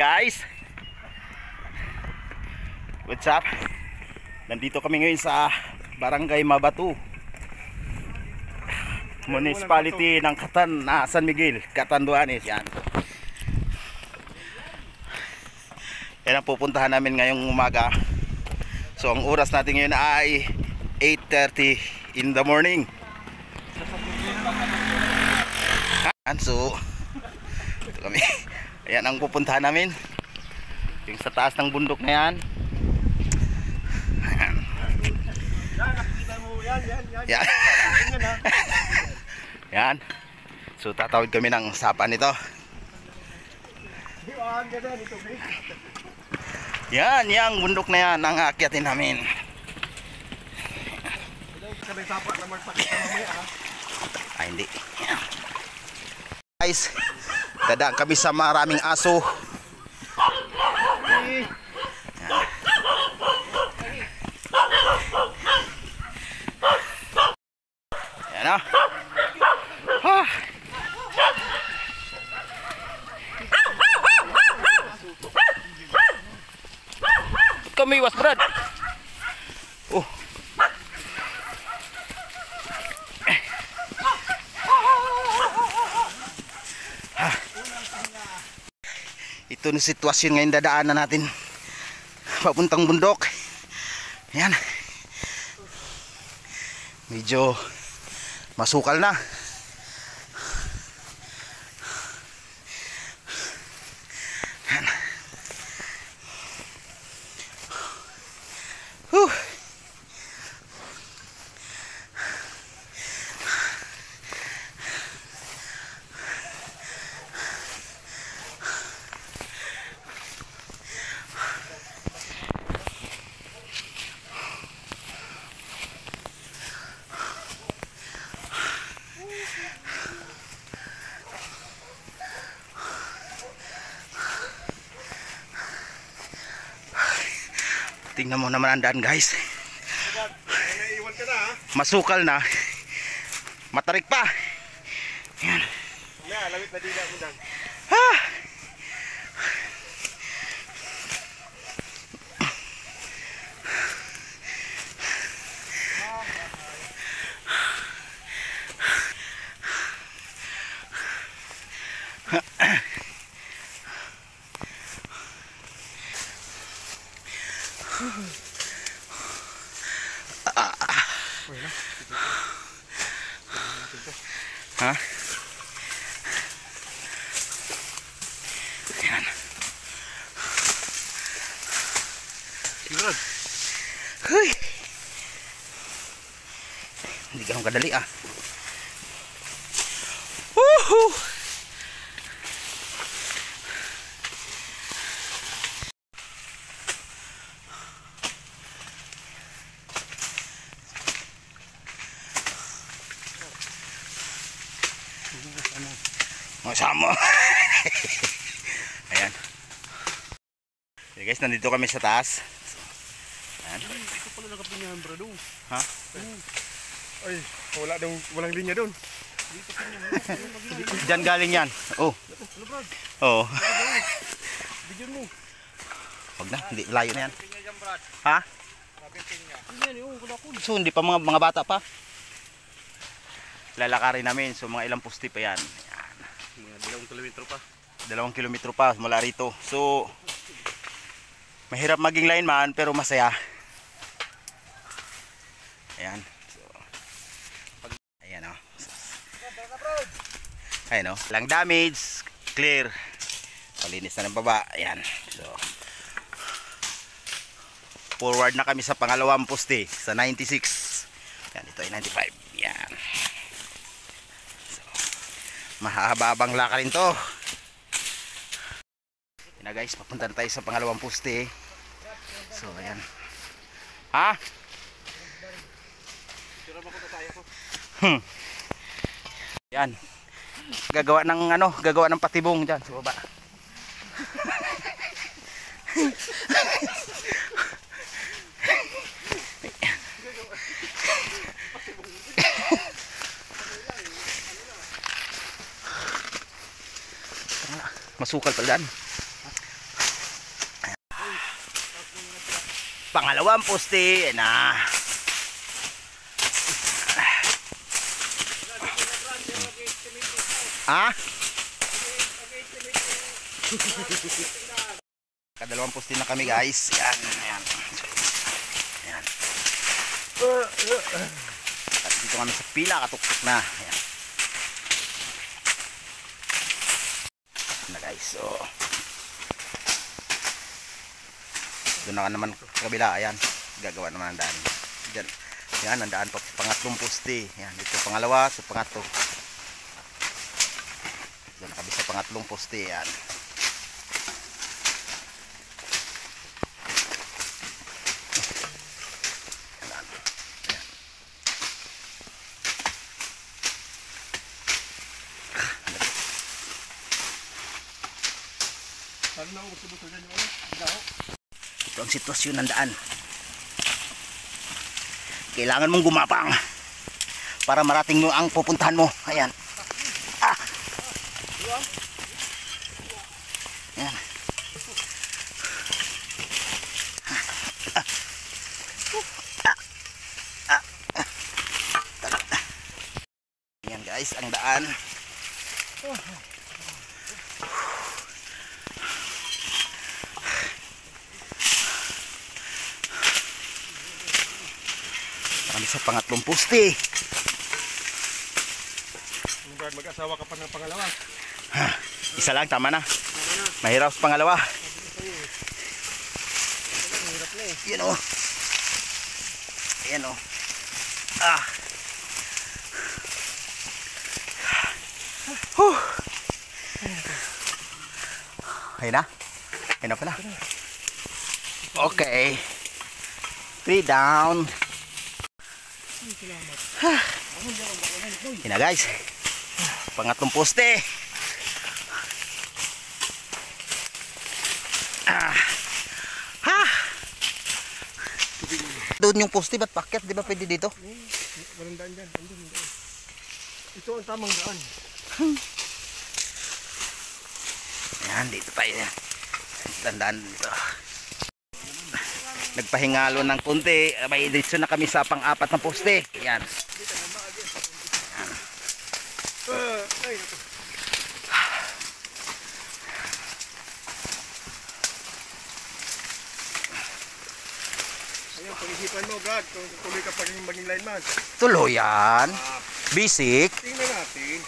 Guys, what's up? Nandito kami ngayon sa Barangay Mabatu, Municipality ng San Miguel, Catanduanes. Yan. Yan ang pupuntahan namin ngayong umaga. So ang oras natin ngayon ay 8:30 in the morning. So ito kami. Ayan ang pupuntahan namin. Yung sa taas ng bundok na yan. Ayan. Yan. Yan. So tatawid kami ng sapa nito. Yan, yung bundok na yan ang aakyatin namin. Ay hindi. Guys, dadaan kami sa maraming aso. Yan na. Kami was Brad. Oh. Ito na sitwasyon ngayon dadaanan natin papuntang bundok. Yan. Medyo masukal na. Yan. Tingnan mo naman ang daan, guys. Masukal na. Matarik pa. Yan. Ah. Ha? Ayan. Huy. Hindi ganun kadali ah. Woohoo! Masama. Ayan. Okay guys, nandito kami sa taas. Ayan. Ito pala nakapinyahan, brado. Ha? Ay, walang linya doon. Diyan galing yan. Oh. Oh. Bigyan mo. Wag na, hindi layo na yan. Ha? So hindi pa mga bata pa. Lalakarin namin, so mga ilang pusti pa yan. Mga 2 kilometro pa. 2 kilometro pa mula rito. So mahirap maging lineman pero masaya. Ayan. So, ayan o. Ayan o. Lang damage. Clear. Palinis na ng baba. Ayan. So forward na kami sa pangalawang poste sa 96. Ayan, ito ay 95. Ayan. Mahababang lakarin to. Yan na guys, papunta na tayo sa pangalawang poste. So ayan. Ha? Yan. Gagawa ng patibong diyan sa baba. Masukal pala daan. Pangalawang poste. Yan na. Ah? Kadalawang poste na kami guys. Yan, yan. Yan. At dito kami sa pila, katuktok na. Yan. Na guys, so doon na naman kabila. Ayan, gagawa naman ang daan dyan. Yan, ang daan pa pangatlong poste. Yan, dito pangalawa, so pangatlo. Doon na kami sa pangatlong poste. Yan. Ito ang sitwasyon ng daan. Kailangan mong gumapang para marating mo ang pupuntahan mo. Ayan. Ah. Ayan. Ayan guys, ang daan. Kami sa pangatlong poste. Brad, mag-asawa ka pa ng pangalawa. Ha, isa lang, tama na. Mahirap sa pangalawa. Yan o. Yan o. Ah. Ayun na. Ayun na pala. Okay. 3 down. Yan na guys. Pangatlong poste. Ha. Doon yung poste, ba't paket? Di ba pwede dito? Walang daan dyan. Ito ang tamang daan. Yan, dito tayo. Dandaan dito. Nagpahingalo ng konti. May diretso na kami sa pang-apat na poste. Yan. Ayun, pag-isipan mo, Brad, kung tuloy ka maging lineman. Tuluyan. Basic. Tingnan natin.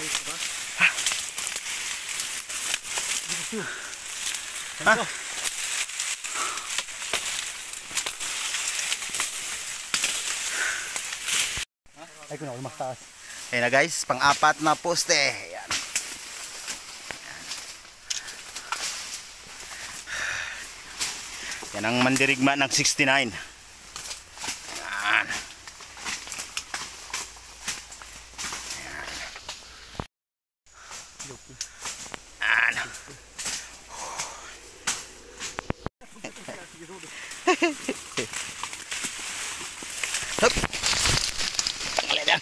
Ayos ba? Ha? Ay, kung ako mas taas. Ayan na guys, pang-apat na poste. Ayan. Yan ang mandirigma ng 69. Ayan. Ayan. Hup. Tanggalin yan.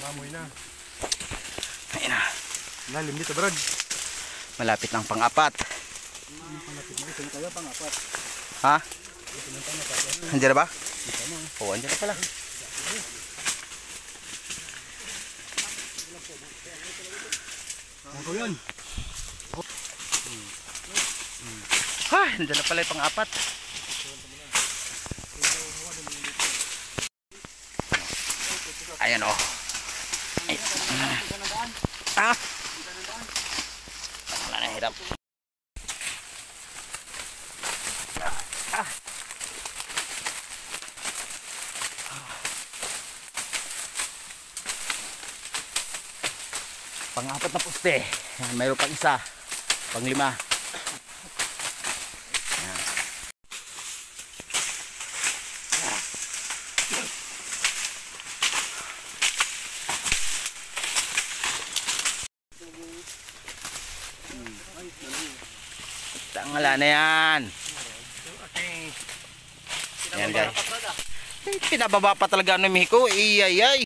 Mamoy na. Ayan na. Lalim dito, Brad. Malapit ng pang-apat. Ha? Andiyan na ba? Oo, andiyan na pala. Ako yan. Ha! Nandiyan na pala yung pang-apat. Ayan o. Ah! Wala na hirap. Pang-apat na poste. Mayroon pang isa. Pang-5. Wala na yan. Yan guys. Pinababa pa talaga ng Miko. Iyayay.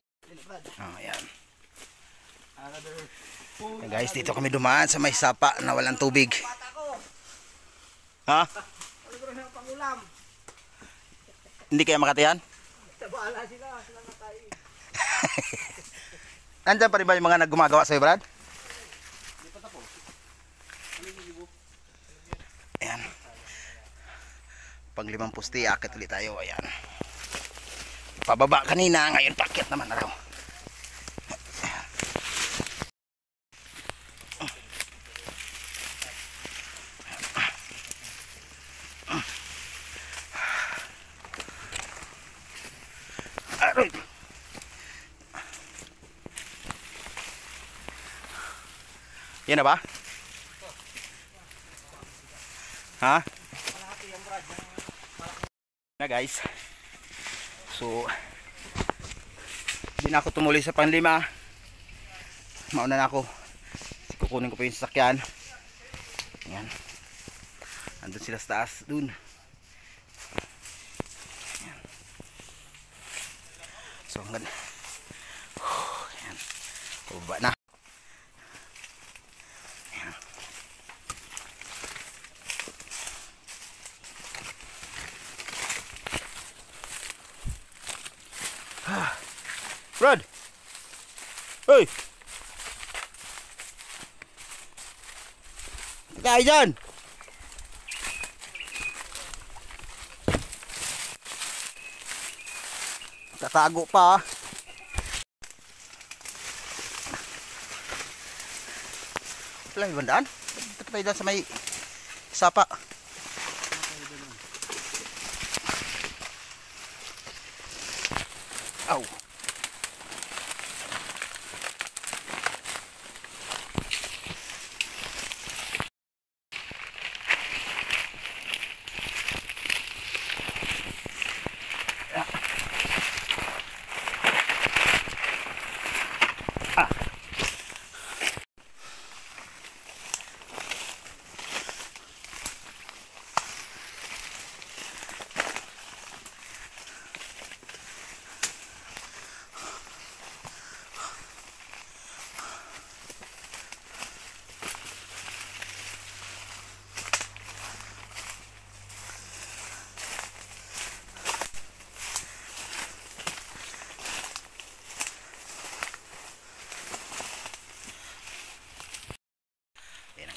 Oh, yan. Yan guys, dito kami dumaan sa may sapa na walang tubig. Ha? Hindi kaya makatayan? Bahala sila matay. Nandyan pa rin ba yung mga naggumagawa sa'yo, Brad? Ayan. Pang 5 pusti, akit ulit tayo. Ayan. Pababa kanina, ngayon pakyat naman na raw. Aroy. Yan na ba? Ha? Na guys. So hindi na ako tumuloy sa pang-5. Mauna na ako. Kukunin ko pa yung sasakyan. Ayan. Andun sila sa taas. Dun. Ayan. So hanggang ayan. Baba na. Brad! Hey! Kaya dyan! Tatago pa. Wala yung bandaan? Ito tayo dyan sa may sapa. Aw!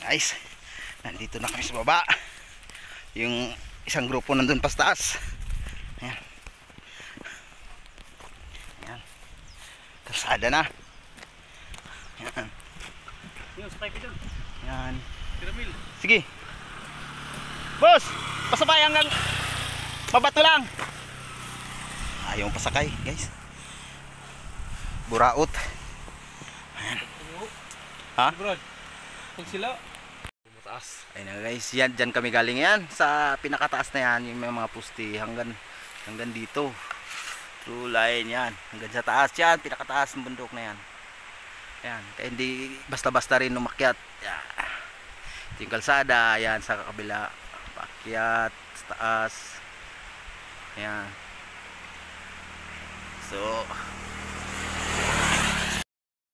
Guys, nandito na kami sa baba. Yung isang grupo nandun pa sa taas. Ayan. Ayan. Kalsada na. Ayan. Ayan. Sige. Boss, pasabay hanggang babato lang. Ayaw pasakay guys. Buraot. Ayan. Ha? Kung sila Mataas. Ayun na guys, yan dyan kami galing yan sa pinakataas na yan, yung mga pusti hanggang dito. True line yan, hanggang sa taas yan, pinakataas ng bundok na yan. Yan, kaya hindi basta-basta rin umakyat. Yan. Yung kalsada, yan sa kabila, paakyat sa taas. Yan. So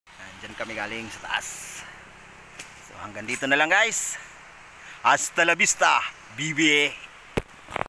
yan, dyan kami galing sa taas. Hanggang dito na lang guys. Hasta la vista, BBA.